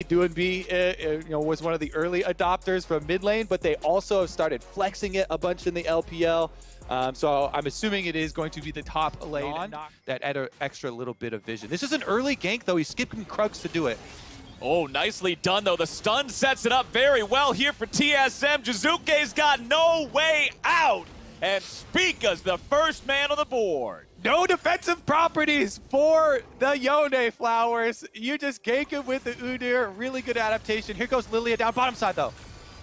Doing B, was one of the early adopters from mid lane, but they also have started flexing it a bunch in the LPL. So I'm assuming it is going to be the top lane that add an extra little bit of vision. This is an early gank, though. He's skipping Krugs to do it. Oh, nicely done, though. The stun sets it up very well here for TSM. Jizuke's got no way out. And Spica's the first man on the board. No defensive properties for the Yone Flowers. You just gank him with the Udyr. Really good adaptation. Here goes Lilia down bottom side, though.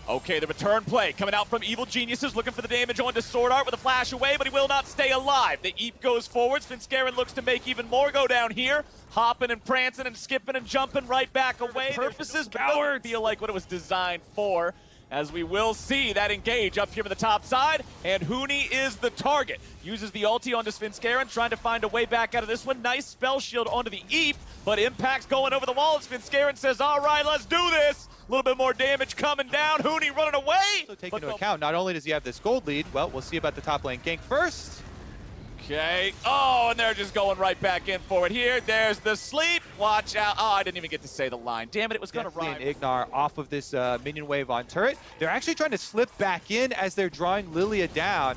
Okay, the return play coming out from Evil Geniuses, looking for the damage onto Sword Art with a flash away, but he will not stay alive. The Eep goes forwards. Svenskeren looks to make even more go down here. Hopping and prancing and skipping and jumping right back away. Purposes, but doesn't feel like what it was designed for, as we will see that engage up here on the top side, and Huni is the target. Uses the ulti onto Svenskeren, trying to find a way back out of this one. Nice spell shield onto the Eep, but Impact's going over the wall, and Svenskeren says, all right, let's do this. A little bit more damage coming down. Huni running away. So take into account, not only does he have this gold lead, well, we'll see about the top lane gank first. Okay. Oh, and they're just going right back in for it here. There's the sleep. Watch out. Oh, I didn't even get to say the line. Damn it, it was going to rhyme. An Ignar off of this minion wave on turret. They're actually trying to slip back in as they're drawing Lilia down.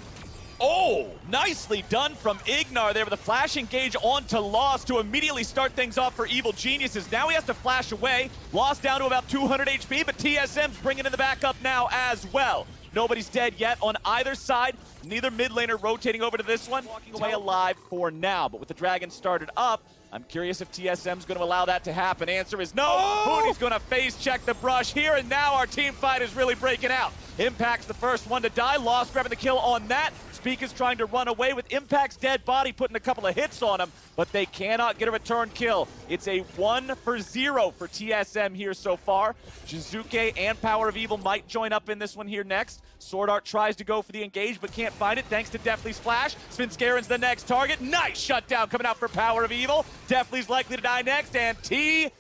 Oh, nicely done from Ignar there with a flash engage onto Lost to immediately start things off for Evil Geniuses. Now he has to flash away. Lost down to about 200 HP, but TSM's bringing in the backup now as well. Nobody's dead yet on either side. Neither mid laner rotating over to this one. Walking away alive for now, but with the dragon started up, I'm curious if TSM's going to allow that to happen. Answer is no. Oh! Huni's going to phase check the brush here, and now our team fight is really breaking out. Impact's the first one to die. Lost grabbing the kill on that. Spica's trying to run away with Impact's dead body, putting a couple of hits on him, but they cannot get a return kill. It's a 1-for-0 for TSM here so far. Jizuke and Power of Evil might join up in this one here next. Sword Art tries to go for the engage, but can't find it thanks to Deathly's flash. Svenskaren's the next target. Nice shutdown coming out for Power of Evil. Deathly's likely to die next, and TSM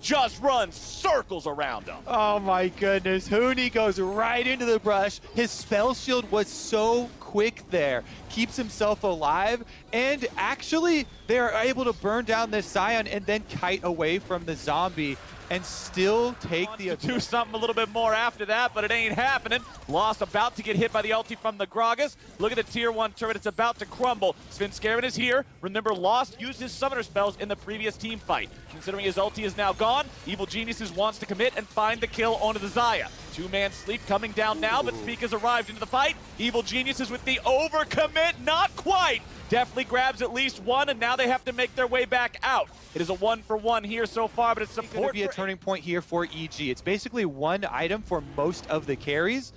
just runs circles around him. Oh my goodness, Huni goes right into the brush. His spell shield was so quick there. Keeps himself alive, and actually they're able to burn down this Scion and then kite away from the zombie and still take the... do something a little bit more after that, but it ain't happening. Lost about to get hit by the ulti from the Gragas. Look at the tier 1 turret, it's about to crumble. Svenskeren is here. Remember, Lost used his summoner spells in the previous team fight. Considering his ulti is now gone, Evil Geniuses wants to commit and find the kill onto the Xayah. Two-man sleep coming down now, but Spica's arrived into the fight. Evil Geniuses with the overcommit, not quite. Definitely grabs at least one, and now they have to make their way back out. It is a 1-for-1 here so far, but it's going to be a turning point here for EG. It's basically one item for most of the carries,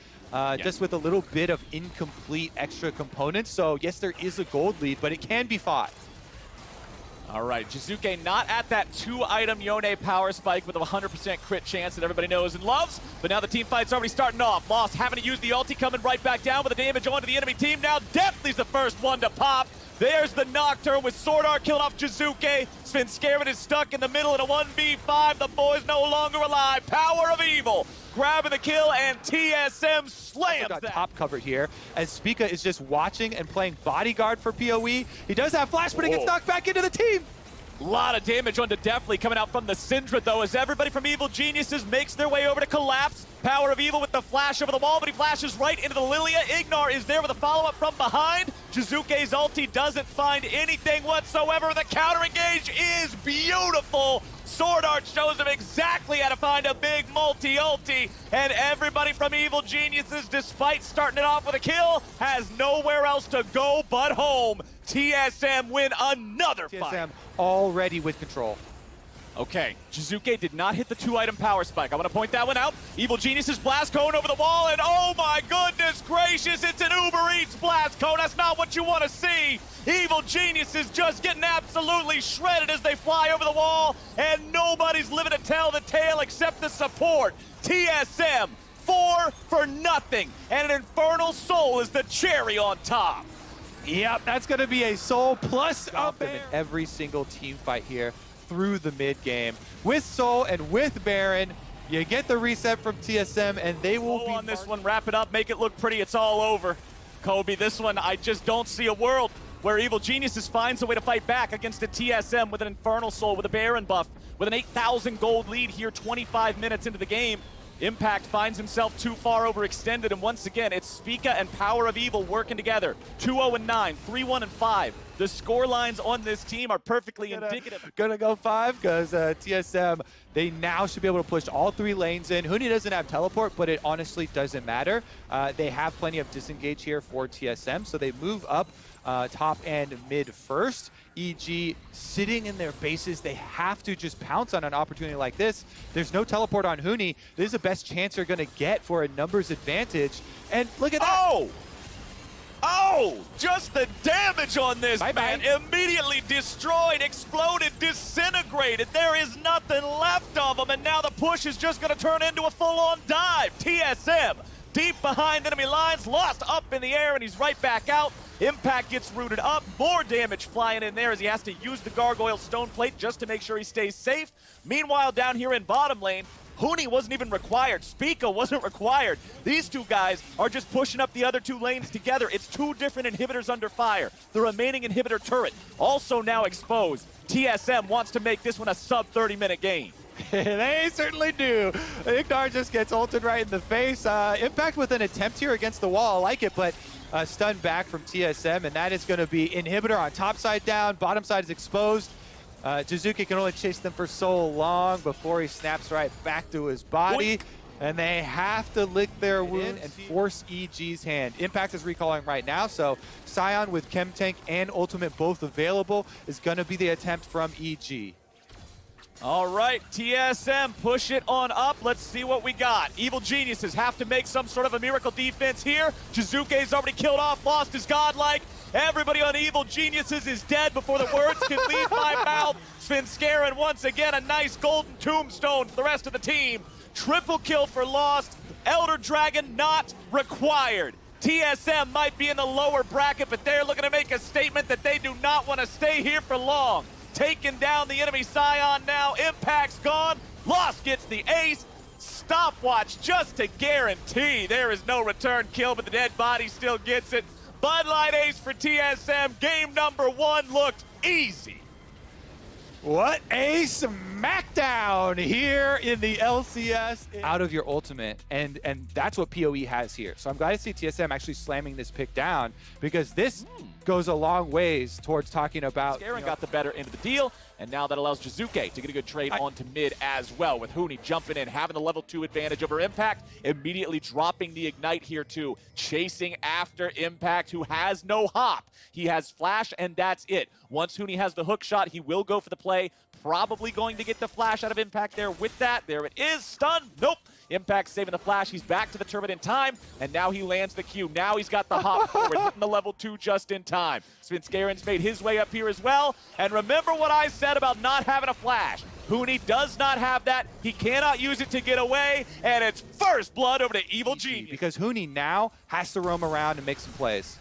just with a little bit of incomplete extra components. So yes, there is a gold lead, but it can be fought. All right, Jizuke not at that 2-item Yone power spike with a 100% crit chance that everybody knows and loves, but now the team fight's already starting off. Lost having to use the ulti, coming right back down with the damage onto the enemy team. Now Deathly's the first one to pop. There's the Nocturne with Sword Art killing off Jizuke. Svenskeren is stuck in the middle in a 1v5. The boy's no longer alive. Power of Evil grabbing the kill, and TSM slams that. Top covered here as Spica is just watching and playing bodyguard for PoE. He does have flash, but he gets knocked back into the team. A lot of damage onto Deathly coming out from the Syndra, though, as everybody from Evil Geniuses makes their way over to Collapse. Power of Evil with the flash over the wall, but he flashes right into the Lilia. Ignar is there with a follow-up from behind. Jizuke's ulti doesn't find anything whatsoever. The counter engage is beautiful. Sword Art shows him exactly how to find a big multi-ulti, and everybody from Evil Geniuses, despite starting it off with a kill, has nowhere else to go but home. TSM win another fight. TSM already with control. Okay, Jizuke did not hit the 2-item power spike. I want to point that one out. Evil Geniuses blast cone over the wall, and oh my goodness gracious, it's an Uber Eats blast cone. That's not what you want to see. Evil Geniuses just getting absolutely shredded as they fly over the wall, and nobody's living to tell the tale except the support. TSM, 4-for-0, and an Infernal Soul is the cherry on top. Yep, that's going to be a Soul plus up in every single team fight here through the mid game. With Soul and with Baron, you get the reset from TSM, and they will be on this one. Wrap it up, make it look pretty. It's all over. Kobe, this one, I just don't see a world where Evil Geniuses finds a way to fight back against a TSM with an Infernal Soul, with a Baron buff, with an 8,000 gold lead here 25 minutes into the game. Impact finds himself too far overextended, and once again, it's Spica and Power of Evil working together. 2-0-9, 3-1-5. The score lines on this team are perfectly indicative. Gonna go 5 because TSM, they now should be able to push all 3 lanes in. Huni doesn't have teleport, but it honestly doesn't matter. They have plenty of disengage here for TSM, so they move up top and mid first. EG sitting in their bases, they have to just pounce on an opportunity like this. There's no teleport on Huni. This is the best chance they're gonna get for a numbers advantage. And look at that. Oh, just the damage on this, man. Immediately destroyed, exploded, disintegrated. There is nothing left of them, and now the push is just gonna turn into a full-on dive. TSM, deep behind enemy lines, lost up in the air, and he's right back out. Impact gets rooted up, more damage flying in there as he has to use the Gargoyle Stone Plate just to make sure he stays safe. Meanwhile, down here in bottom lane, Huni wasn't even required. Spica wasn't required. These two guys are just pushing up the other 2 lanes together. It's 2 different inhibitors under fire. The remaining inhibitor turret also now exposed. TSM wants to make this one a sub-30-minute game. They certainly do. Ignar just gets ulted right in the face. Impact with an attempt here against the wall. I like it, but stun back from TSM, and that is going to be inhibitor on top side down. Bottom side is exposed. Jizuki can only chase them for so long before he snaps right back to his body. And they have to lick their wound and force EG's hand. Impact is recalling right now, so Sion with Chem Tank and Ultimate both available is going to be the attempt from EG. All right, TSM, push it on up. Let's see what we got. Evil Geniuses have to make some sort of a miracle defense here. Jizuke's already killed off, lost his godlike. Everybody on Evil Geniuses is dead before the words can leave my mouth. Svenskeren once again, a nice golden tombstone for the rest of the team. Triple kill for Lost. Elder Dragon not required. TSM might be in the lower bracket, but they're looking to make a statement that they do not want to stay here for long. Taking down the enemy Sion now. Impact's gone. Lost gets the ace. Stopwatch just to guarantee there is no return kill, but the dead body still gets it. Bud Light ace for TSM. Game number 1 looked easy. What a smackdown here in the LCS. Out of your ultimate, and that's what PoE has here. So I'm glad to see TSM actually slamming this pick down, because this goes a long ways towards talking about... Scaring got the better end of the deal, and now that allows Jizuke to get a good trade onto mid as well, with Huni jumping in, having the level 2 advantage over Impact, immediately dropping the Ignite here too, chasing after Impact, who has no hop. He has flash, and that's it. Once Huni has the hook shot, he will go for the play, probably going to get the flash out of Impact there with that. There it is, stun, nope. Impact saving the flash, he's back to the turret in time, and now he lands the Q. Now he's got the hop forward, hitting the level 2 just in time. Svenskaren's made his way up here as well, and remember what I said about not having a flash. Huni does not have that, he cannot use it to get away, and it's first blood over to Evil Genius. Because Huni now has to roam around and make some plays.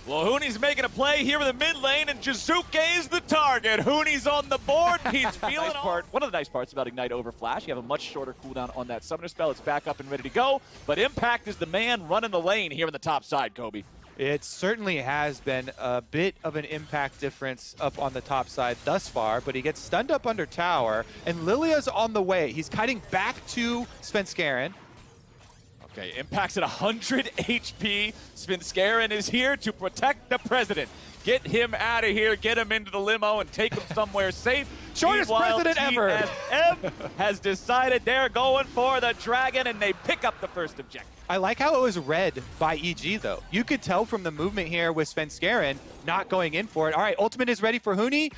Well, Huni's making a play here in the mid lane, and Jizuke is the target. Huni's on the board, he's feeling One of the nice parts about Ignite over Flash, you have a much shorter cooldown on that Summoner spell. It's back up and ready to go, but Impact is the man running the lane here in the top side, Kobe. It certainly has been a bit of an impact difference up on the top side thus far, but he gets stunned up under tower, and Lilia's on the way. He's kiting back to Svenskeren. Okay, Impact's at 100 HP. Svenskeren is here to protect the president. Get him out of here, get him into the limo, and take him somewhere safe. Shortest president ever. TSM has decided they're going for the dragon, and they pick up the first objective. I like how it was read by EG, though. You could tell from the movement here with Svenskeren not going in for it. All right, ultimate is ready for Huni.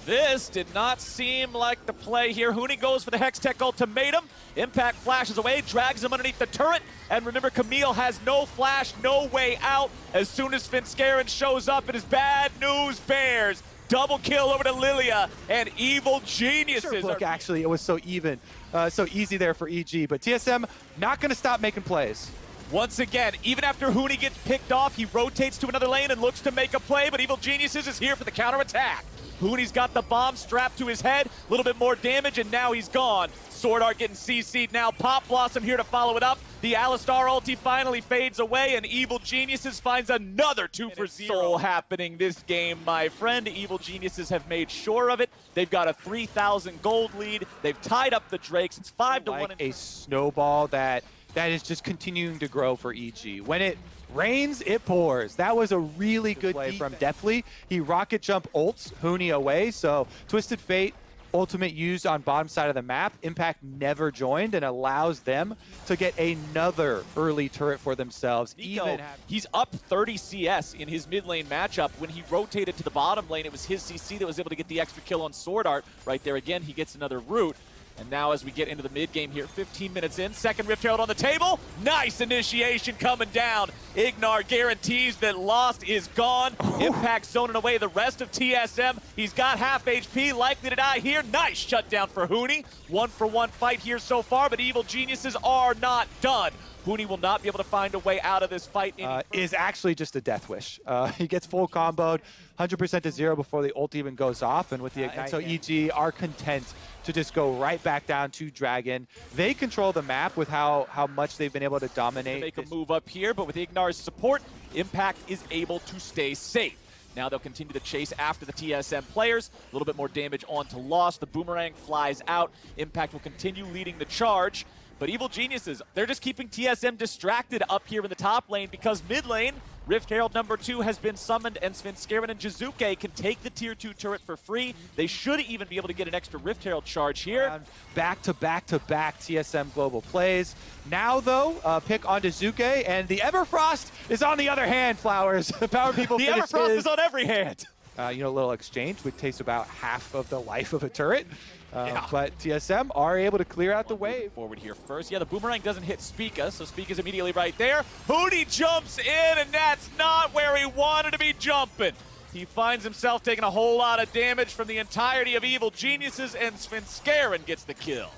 This did not seem like the play here. Huni goes for the Hextech ultimatum. Impact flashes away, drags him underneath the turret. And remember, Camille has no flash, no way out. As soon as Svenskeren shows up, it is bad news bears. Double kill over to Lilia, and Evil Geniuses. Look, actually, it was so even, so easy there for EG. But TSM not going to stop making plays. Once again, even after Huni gets picked off, he rotates to another lane and looks to make a play, but Evil Geniuses is here for the counterattack. Huni's got the bomb strapped to his head, a little bit more damage, and now he's gone. Sword Art getting CC'd now. Pop Blossom here to follow it up. The Alistar ulti finally fades away, and Evil Geniuses finds another 2 for 0. Soul happening this game, my friend. Evil Geniuses have made sure of it. They've got a 3,000 gold lead. They've tied up the Drakes. It's 5-1. Like a snowball that is just continuing to grow for EG. When it rains, it pours. That was a really good play from Deathly. He rocket jump ults Huni away, so Twisted Fate ultimate used on bottom side of the map. Impact never joined and allows them to get another early turret for themselves. He's up 30 CS in his mid lane matchup. When he rotated to the bottom lane, it was his CC that was able to get the extra kill on Sword Art. Right there again, he gets another root. And now as we get into the mid game here, 15 minutes in, second Rift Herald on the table. Nice initiation coming down. Ignar guarantees that Lost is gone. Impact zoning away the rest of TSM. He's got half HP, likely to die here. Nice shutdown for Huni. 1-for-1 fight here so far, but Evil Geniuses are not done. Huni will not be able to find a way out of this fight. Is actually just a death wish. He gets full comboed, 100% to 0 before the ult even goes off, and with the Ignite, so EG are content to just go right back down to Dragon. They control the map with how much they've been able to dominate. Make a move up here, but with Ignar's support, Impact is able to stay safe. Now they'll continue to chase after the TSM players. A little bit more damage onto Lost. The boomerang flies out. Impact will continue leading the charge. But Evil Geniuses, they're just keeping TSM distracted up here in the top lane because mid lane, Rift Herald number 2 has been summoned, and Svenskeren and Jizuke can take the tier 2 turret for free. They should even be able to get an extra Rift Herald charge here. Back to back to back TSM global plays. Now though, pick on Jizuke, and the Everfrost is on the other hand, Flowers. Power people The Everfrost is on every hand. A little exchange would taste about half of the life of a turret. But TSM are able to clear out the wave. Forward here first. Yeah, the boomerang doesn't hit Spica, so Spica's immediately right there. Huni jumps in, and that's not where he wanted to be jumping. He finds himself taking a whole lot of damage from the entirety of Evil Geniuses, and Svenskeren gets the kill.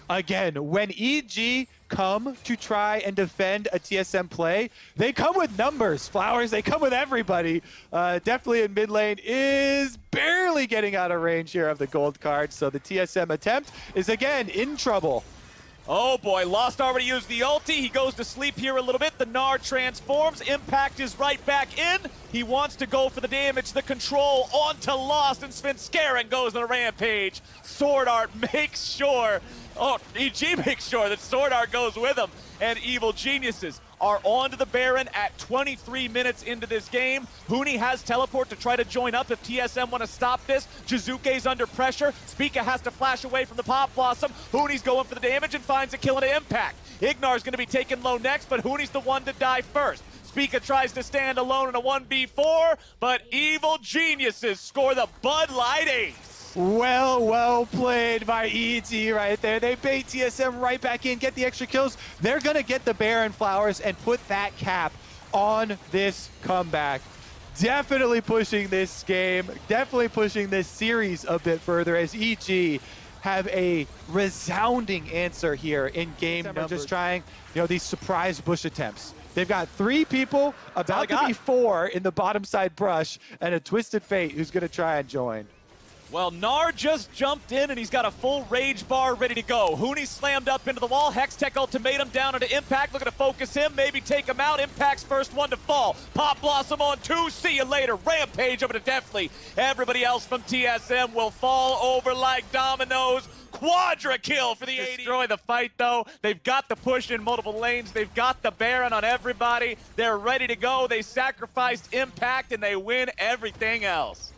Again, when EG come to try and defend a TSM play, they come with numbers, Flowers. They come with everybody. Definitely in mid lane is barely getting out of range here of the gold card, so the TSM attempt is again in trouble. Oh boy, Lost already used the ulti. He goes to sleep here a little bit. The Gnar transforms. Impact is right back in. He wants to go for the damage, the control onto Lost, and Svenskeren goes on a rampage. Sword Art makes sure, EG makes sure that Sword Art goes with him, and Evil Geniuses are on to the Baron at 23 minutes into this game. Huni has teleport to try to join up if TSM want to stop this. Jizuke's under pressure. Spica has to flash away from the Pop Blossom. Huni's going for the damage and finds a kill into Impact. Ignar's going to be taken low next, but Huni's the one to die first. Spica tries to stand alone in a 1v4, but Evil Geniuses score the Bud Light ace. Well played by EG right there. They bait TSM right back in, get the extra kills. They're going to get the Baron, Flowers, and put that cap on this comeback. Definitely pushing this game, definitely pushing this series a bit further as EG have a resounding answer here in game number. Just trying, these surprise bush attempts. They've got 3 people, about to be 4 in the bottom side brush, and a Twisted Fate who's going to try and join. Well, Gnar just jumped in, and he's got a full rage bar ready to go. Huni slammed up into the wall. Hextech ultimatum down into Impact. Looking to focus him, maybe take him out. Impact's first one to fall. Pop Blossom on 2. See you later. Rampage over to Deathly. Everybody else from TSM will fall over like dominoes. Quadra kill for the 80. Destroy the fight, though. They've got the push in multiple lanes. They've got the Baron on everybody. They're ready to go. They sacrificed Impact, and they win everything else.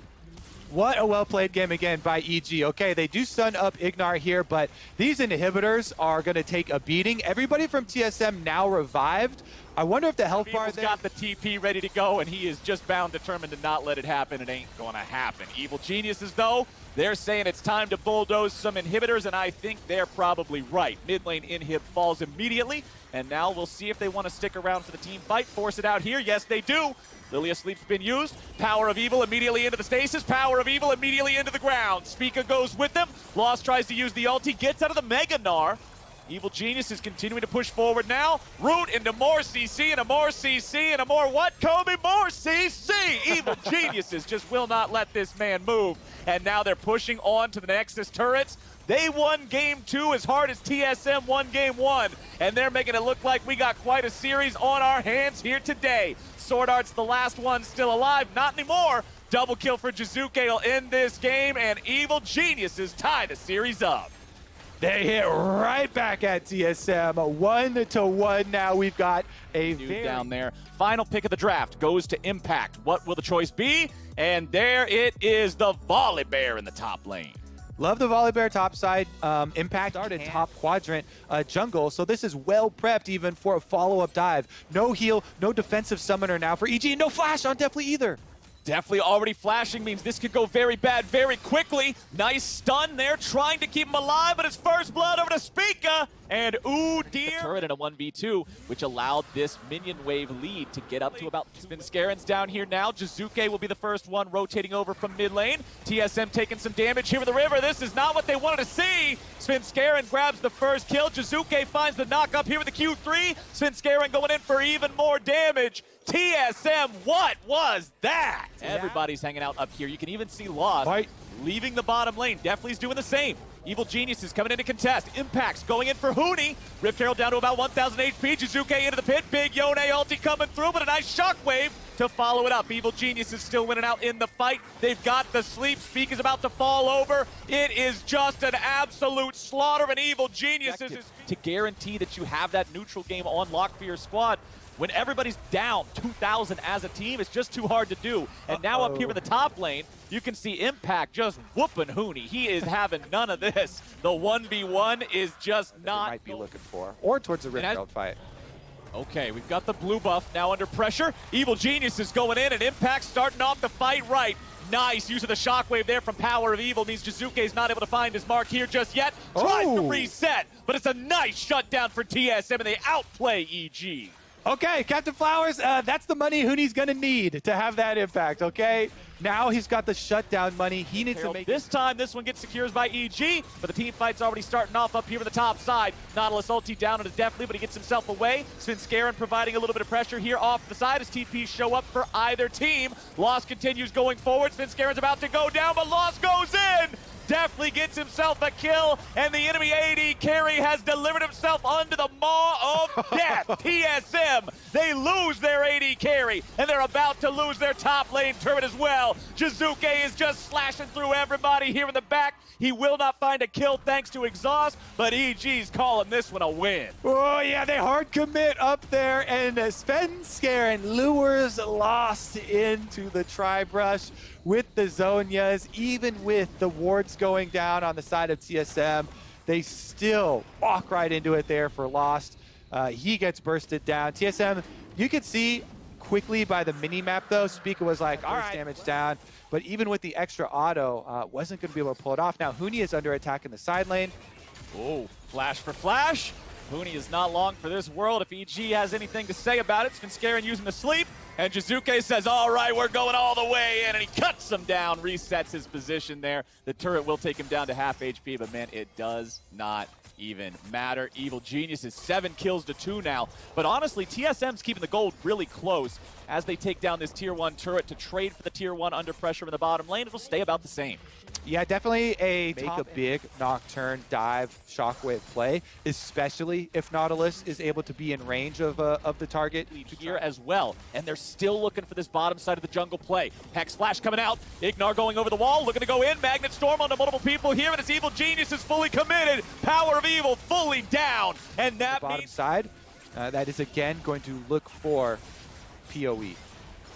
What a well-played game again by EG. Okay, they do stun up Ignar here, but these inhibitors are going to take a beating. Everybody from TSM now revived. I wonder if the health bar there... got the TP ready to go, and he is just bound, determined to not let it happen. It ain't going to happen. Evil Geniuses, though, they're saying it's time to bulldoze some inhibitors, and I think they're probably right. Mid lane inhib falls immediately, and now we'll see if they want to stick around for the team fight, force it out here. Yes, they do. Lily Asleep's been used. Power of Evil immediately into the stasis. Power of Evil immediately into the ground. Spica goes with them. Lost tries to use the ulti, gets out of the Mega Gnar. Evil Genius is continuing to push forward now. Root into more CC and a more CC and a more what, Kobe? More CC! Evil Geniuses just will not let this man move. And now they're pushing on to the Nexus turrets. They won game 2 as hard as TSM won game 1. And they're making it look like we got quite a series on our hands here today. Sword Art's the last one still alive. Not anymore. Double kill for Jizuke will end this game, and Evil Geniuses tie the series up. They hit right back at TSM. 1-1 now. We've got a dude down there. Final pick of the draft goes to Impact. What will the choice be? And there it is, the Volley Bear in the top lane. Love the Volley Bear top side. Impact started top quadrant jungle, so this is well prepped even for a follow-up dive. No heal, no defensive summoner now for EG, no flash on Deathly either. Definitely already flashing means this could go very bad very quickly. Nice stun there, trying to keep him alive, but it's first blood over to Spica. And ooh dear. The turret in a 1v2, which allowed this minion wave lead to get up to about 2. Svenskaren's down here now. Jizuke will be the first one rotating over from mid lane. TSM taking some damage here with the river. This is not what they wanted to see. Svenskaren grabs the first kill. Jizuke finds the knock up here with the Q3. Svenskaren going in for even more damage. TSM, what was that? Everybody's hanging out up here. You can even see Lost leaving the bottom lane. Definitely's doing the same. Evil Genius is coming in to contest. Impact's going in for Huni. Rift Herald down to about 1,000 HP. Jizuke into the pit. Big Yone ulti coming through, but a nice shockwave to follow it up. Evil Genius is still winning out in the fight. They've got the sleep. Speak is about to fall over. It is just an absolute slaughter of an Evil Genius. To guarantee that you have that neutral game on lock for your squad. When everybody's down 2,000 as a team, it's just too hard to do. And now up here in the top lane, you can see Impact just whooping Huni. He is having none of this. The 1v1 is just not... might be looking for. Or towards the Rift Herald fight. Okay, we've got the blue buff now under pressure. Evil Genius is going in, and Impact starting off the fight right. Nice use of the shockwave there from Power of Evil. Means Jizuke's not able to find his mark here just yet. Tries to reset, but it's a nice shutdown for TSM, and they outplay EG. Okay, Captain Flowers, that's the money Huni's going to need to have that impact, okay? Now he's got the shutdown money. He needs to make... This time, this one gets secured by EG, but the team fight's already starting off up here on the top side. Nautilus ulti down on it definitely, but he gets himself away. Svenskaren providing a little bit of pressure here off the side as TPs show up for either team. Lost continues going forward. Svenskaren's about to go down, but Lost goes in! Definitely gets himself a kill, and the enemy AD carry has delivered himself under the maw of death. TSM, they lose their AD carry, and they're about to lose their top lane turret as well. Jizuke is just slashing through everybody here in the back. He will not find a kill thanks to exhaust, but EG's calling this one a win. Oh yeah, they hard commit up there, and Svenskaren lures Lost into the tri-brush with the Zhonyas. Even with the wards going down on the side of TSM, they still walk right into it there for Lost. He gets bursted down. TSM, you could see quickly by the mini-map though, Spica was like, all right, damage down. But even with the extra auto, wasn't going to be able to pull it off. Now Huni is under attack in the side lane. Oh, flash for flash. Huni is not long for this world if EG has anything to say about it. Svenskaren using the sleep, and Jizuke says, all right, we're going all the way in, and he cuts him down, resets his position there. The turret will take him down to half HP, but man, it does not even matter. Evil Genius is 7 kills to 2 now, but honestly, TSM's keeping the gold really close as they take down this tier 1 turret to trade for the tier 1 under pressure in the bottom lane. It'll stay about the same. Yeah, definitely make a big Nocturne dive shockwave play, especially if Nautilus is able to be in range of the target here as well. And they're still looking for this bottom side of the jungle play. Hex Flash coming out. Ignar going over the wall, looking to go in. Magnet Storm onto multiple people here, and it's Evil Genius is fully committed. Power of Evil fully down. And that the bottom side, that is again going to look for PoE.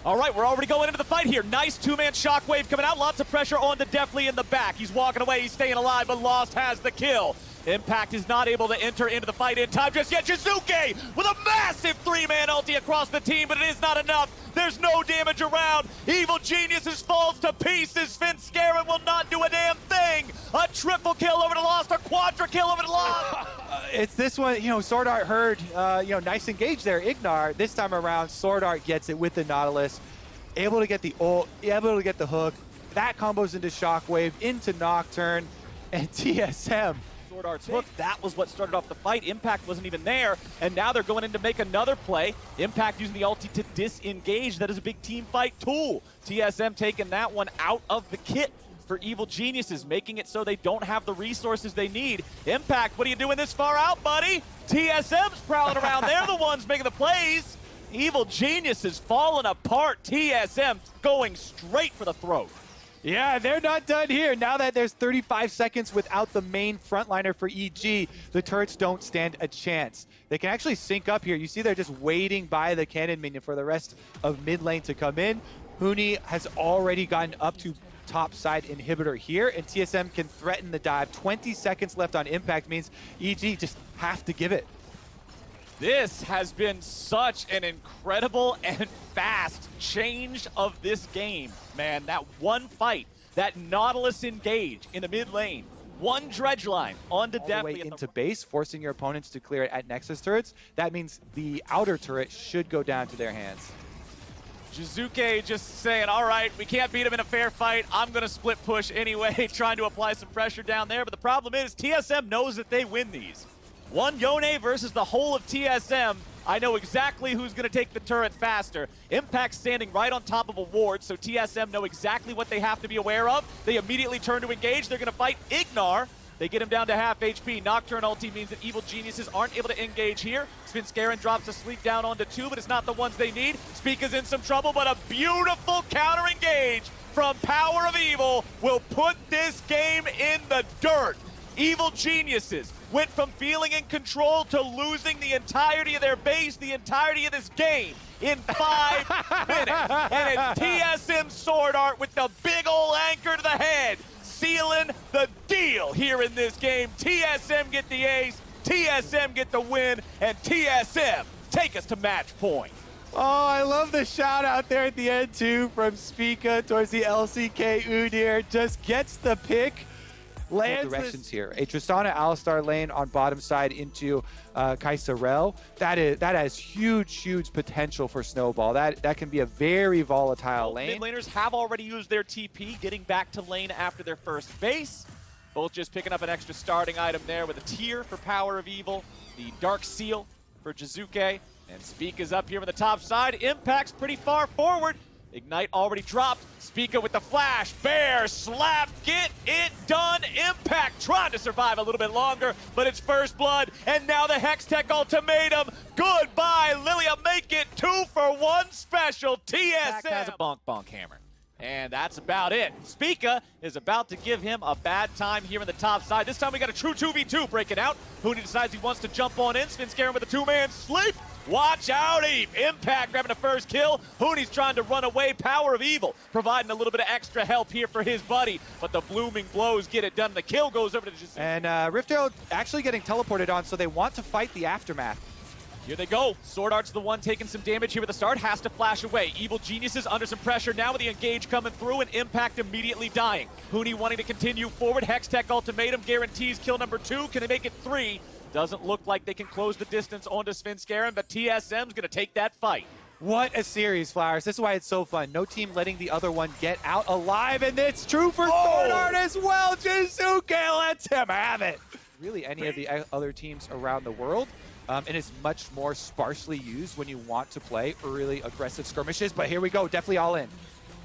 All right, we're already going into the fight here. Nice two-man shockwave coming out. Lots of pressure on the Deathly in the back. He's walking away. He's staying alive, but Lost has the kill. Impact is not able to enter into the fight in time just yet. Jizuke with a massive 3-man ulti across the team, but it is not enough. There's no damage around. Evil Geniuses falls to pieces. Svenskaren will not do a damn thing. A triple kill over to Lost, a quadra kill over to Lost. It's this one, you know, Sword Art heard, nice engage there, Ignar. This time around, Sword Art gets it with the Nautilus. Able to get the ult, able to get the hook. That combos into Shockwave, into Nocturne, and TSM Sword Art's hook, that was what started off the fight. Impact wasn't even there, and now they're going in to make another play. Impact using the ulti to disengage. That is a big team fight tool. TSM taking that one out of the kit for Evil Geniuses, making it so they don't have the resources they need. Impact, what are you doing this far out, buddy? TSM's prowling around. They're the ones making the plays. Evil Geniuses falling apart. TSM going straight for the throat. Yeah, they're not done here. Now that there's 35 seconds without the main frontliner for EG, the turrets don't stand a chance. They can actually sync up here. You see they're just waiting by the cannon minion for the rest of mid lane to come in. Huni has already gotten up to top side inhibitor here, and TSM can threaten the dive. 20 seconds left on Impact means EG just have to give it. This has been such an incredible and fast change of this game, man. That one fight, that Nautilus engage in the mid lane, one dredge line onto All the way Deathly into base, forcing your opponents to clear it at Nexus turrets. That means the outer turret should go down to their hands. Jizuke just saying, all right, we can't beat him in a fair fight. I'm going to split push anyway, trying to apply some pressure down there. But the problem is TSM knows that they win these. One Yone versus the whole of TSM. I know exactly who's going to take the turret faster. Impact standing right on top of a ward, so TSM know exactly what they have to be aware of. They immediately turn to engage. They're going to fight Ignar. They get him down to half HP. Nocturne ulti means that Evil Geniuses aren't able to engage here. Svenskeren drops a sleep down onto 2, but it's not the ones they need. Spica's in some trouble, but a beautiful counter engage from Power of Evil will put this game in the dirt. Evil Geniuses went from feeling in control to losing the entirety of their base, the entirety of this game in 5 minutes. And it's TSM Sword Art with the big ol' anchor to the head, sealing the deal here in this game. TSM get the ace, TSM get the win, and TSM take us to match point. Oh, I love the shout out there at the end too from Spica towards the LCK Udyr. Just gets the pick. Lands directions here. A Tristana Alistar lane on bottom side into KazaLoLL. That has huge potential for Snowball. That can be a very volatile lane. Mid laners have already used their TP, getting back to lane after their first base. Both just picking up an extra starting item there with a tier for Power of Evil, the Dark Seal for Jizuke, and Speak is up here on the top side. Impact's pretty far forward. Ignite already dropped. Spica with the flash. Bear slap. Get it done. Impact trying to survive a little bit longer, but it's first blood. And now the Hextech ultimatum. Goodbye, Lilia. Make it 2 for 1 special. TSM has a bonk hammer. And that's about it. Spica is about to give him a bad time here in the top side. This time we got a true 2v2 breaking out. Huni decides he wants to jump on in. Svenskeren with a 2-man sleep. Watch out, Eve. Impact grabbing the first kill. Huni's trying to run away. Power of Evil providing a little bit of extra help here for his buddy. But the blooming blows get it done. The kill goes over to Jizuke. And Rift Herald actually getting teleported on, so they want to fight the aftermath. Here they go. Sword Art's the one taking some damage here at the start. Has to flash away. Evil Geniuses under some pressure now with the engage coming through and Impact immediately dying. Huni wanting to continue forward. Hextech ultimatum guarantees kill number 2. Can they make it 3? Doesn't look like they can close the distance onto Svenskeren, but TSM's going to take that fight. What a series, Flowers. This is why it's so fun. No team letting the other one get out alive, and it's true for Sword Art as well. Jizuke lets him have it. Really, any of the other teams around the world, and it's much more sparsely used when you want to play early aggressive skirmishes, but here we go, definitely all in.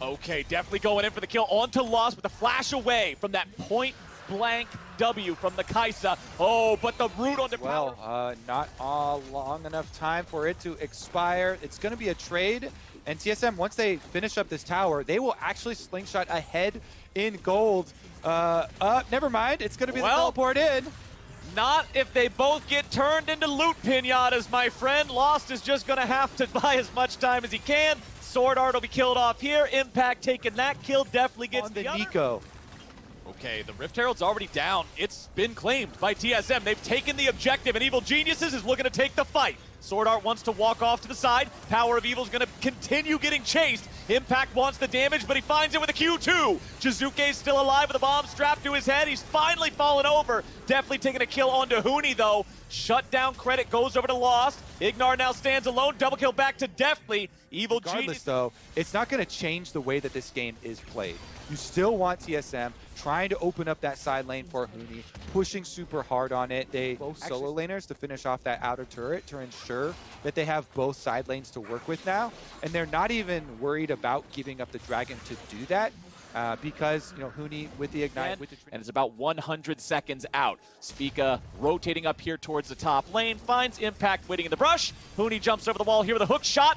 Okay, definitely going in for the kill. On to Lost with a flash away from that point-blank W from the Kai'Sa. Oh, but the root on the Power. Not long enough time for it to expire. It's going to be a trade, and TSM, once they finish up this tower, they will actually slingshot ahead in gold. Never mind, it's going to be the teleport in. Not if they both get turned into loot pinatas, my friend. Lost is just going to have to buy as much time as he can. Sword Art will be killed off here. Impact taking that kill, definitely gets on the other. Nico. Okay, the Rift Herald's already down. It's been claimed by TSM. They've taken the objective, and Evil Geniuses is looking to take the fight. Sword Art wants to walk off to the side. Power of Evil's going to continue getting chased. Impact wants the damage, but he finds it with a Q2. Jizuke's still alive with a bomb strapped to his head. He's finally fallen over. Definitely taking a kill onto Huni, though. Shutdown credit goes over to Lost. Ignar now stands alone. Double kill back to Deathly. Evil Genius. Regardless, though, it's not going to change the way that this game is played. You still want TSM trying to open up that side lane for Huni, pushing super hard on it. They both solo laners to finish off that outer turret to ensure that they have both side lanes to work with now. And they're not even worried about giving up the Dragon to do that. Because, you know, Huni with the Ignite. And it's about 100 seconds out. Spica rotating up here towards the top lane, finds Impact waiting in the brush. Huni jumps over the wall here with a hook shot.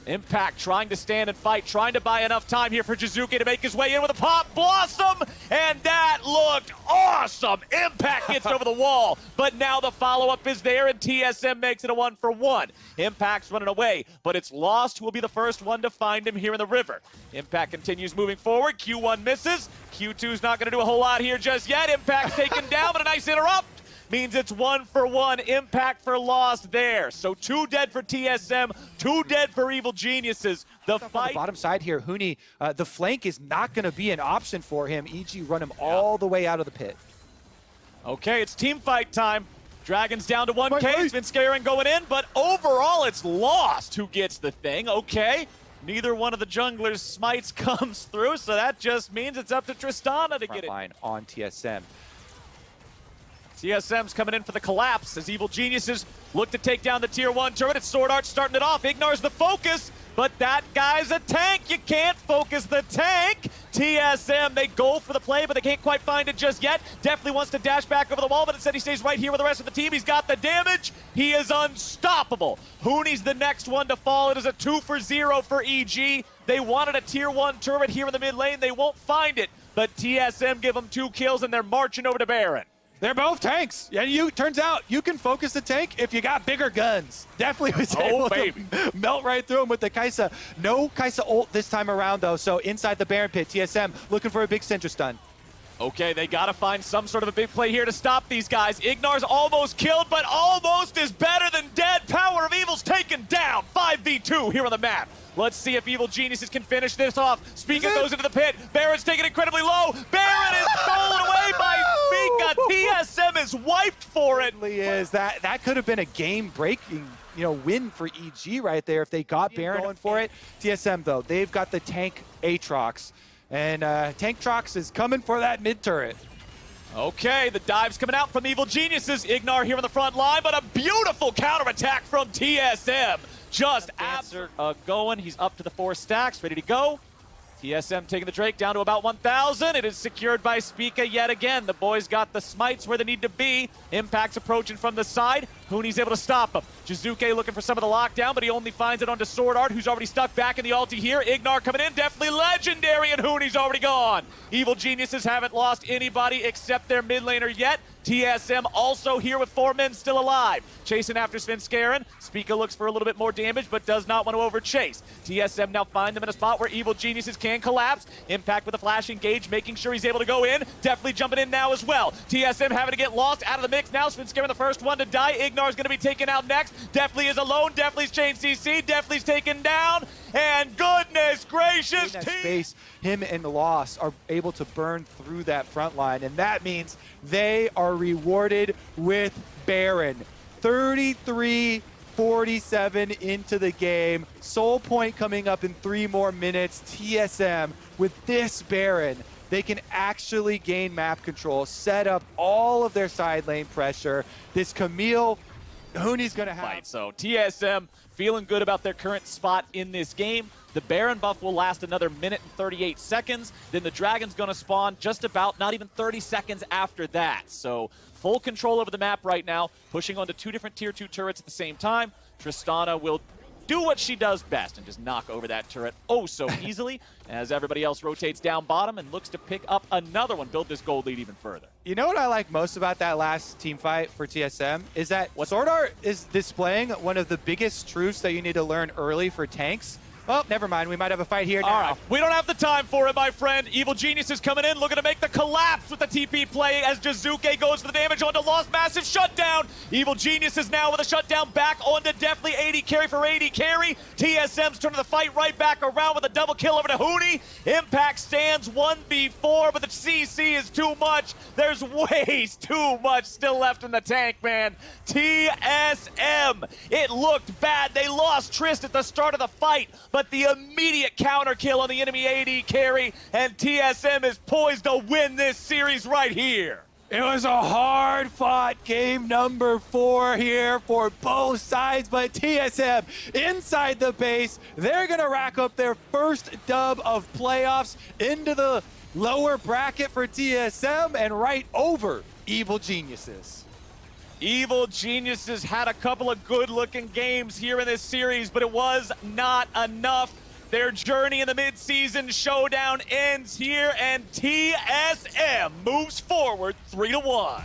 Impact trying to stand and fight, trying to buy enough time here for Jizuke to make his way in with a pop blossom, and that looked awesome. Impact gets over the wall, but now the follow-up is there, and TSM makes it a 1-for-1. Impact's running away, but it's Lost who will be the first one to find him here in the river. Impact continues moving forward. Q1 misses. Q2's not going to do a whole lot here just yet. Impact's taken down, but a nice interrupt means it's 1-for-1. Impact for Lost there. So 2 dead for TSM, 2 dead for Evil Geniuses. The fight on the bottom side here, Huni, the flank is not going to be an option for him. EG run him all the way out of the pit. Okay, it's team fight time. Dragons down to 1K. Svenskeren going in, but overall it's Lost who gets the thing. Okay. Neither one of the junglers' smites comes through, so that just means it's up to Tristana to get it. Line on TSM. TSM's coming in for the collapse as Evil Geniuses look to take down the tier 1 turret. It's Sword Art starting it off. Ignar's the focus, but that guy's a tank. You can't focus the tank. TSM, they go for the play, but they can't quite find it just yet. Definitely wants to dash back over the wall, but instead he stays right here with the rest of the team. He's got the damage. He is unstoppable. Huni's the next one to fall. It is a 2-for-0 for EG. They wanted a tier 1 turret here in the mid lane. They won't find it, but TSM give them 2 kills, and they're marching over to Baron. They're both tanks. And turns out you can focus the tank if you got bigger guns. Definitely was able to melt right through him with the Kai'Sa. No Kai'Sa ult this time around, though. So inside the Baron pit, TSM looking for a big Syndra stun. Okay, they got to find some sort of a big play here to stop these guys. Ignar's almost killed, but almost is better than dead. Power of Evil's taken down. 5v2 here on the map. Let's see if Evil Geniuses can finish this off. Spica goes into the pit. Baron's taken incredibly low. Baron is stolen away by Spica. TSM is wiped for it. It really is. That could have been a game-breaking, win for EG right there if they got Baron going for it. TSM, though, they've got the tank Aatrox. And Tanktrox is coming for that mid turret. Okay, the dive's coming out from Evil Geniuses. Ignar here on the front line, but a beautiful counterattack from TSM. Just after going, he's up to the 4 stacks, ready to go. TSM taking the Drake down to about 1,000. It is secured by Spica yet again. The boys got the smites where they need to be. Impact's approaching from the side. Huni's able to stop him. Jizuke looking for some of the lockdown, but he only finds it onto Sword Art, who's already stuck back in the ulti here. Ignar coming in, definitely legendary, and Huni's already gone. Evil Geniuses haven't lost anybody except their mid laner yet. TSM also here with 4 men still alive. Chasing after Svenskeren. Spica looks for a little bit more damage, but does not want to overchase. TSM now find them in a spot where Evil Geniuses can collapse. Impact with a flash engage, making sure he's able to go in. Definitely jumping in now as well. TSM having to get lost out of the mix now. Svenskeren the first one to die. Ignar's going to be taken out next. Definitely is alone. Definitely's chain CC. Definitely's taken down. And goodness gracious, space, him and Lost are able to burn through that front line, and that means they are rewarded with Baron. 33-47 into the game. Soul Point coming up in 3 more minutes. TSM, with this Baron, they can actually gain map control, set up all of their side lane pressure. This Camille, Huni's going to have. So TSM feeling good about their current spot in this game. The Baron buff will last another minute and 38 seconds. Then the Dragon's going to spawn just about not even 30 seconds after that. So full control over the map right now, pushing onto 2 different tier 2 turrets at the same time. Tristana will do what she does best and just knock over that turret oh so easily as everybody else rotates down bottom and looks to pick up another one, build this gold lead even further. You know what I like most about that last team fight for TSM is that Sword Art is displaying one of the biggest truths that you need to learn early for tanks. Oh, never mind. We might have a fight here now. All right. We don't have the time for it, my friend. Evil Genius is coming in, looking to make the collapse with the TP play as Jizuke goes for the damage onto Lost. Massive shutdown. Evil Geniuses now with a shutdown back onto definitely AD carry for AD carry. TSM's turning the fight right back around with a double kill over to Huni. Impact stands 1v4, but the CC is too much. There's way too much still left in the tank, man. TSM, it looked bad. They lost Trist at the start of the fight, but the immediate counter kill on the enemy AD carry, and TSM is poised to win this series right here. It was a hard-fought game number 4 here for both sides, but TSM inside the base, they're going to rack up their first dub of playoffs into the lower bracket for TSM and right over Evil Geniuses. Evil Geniuses had a couple of good-looking games here in this series, but it was not enough. Their journey in the mid-season showdown ends here, and TSM moves forward 3-1.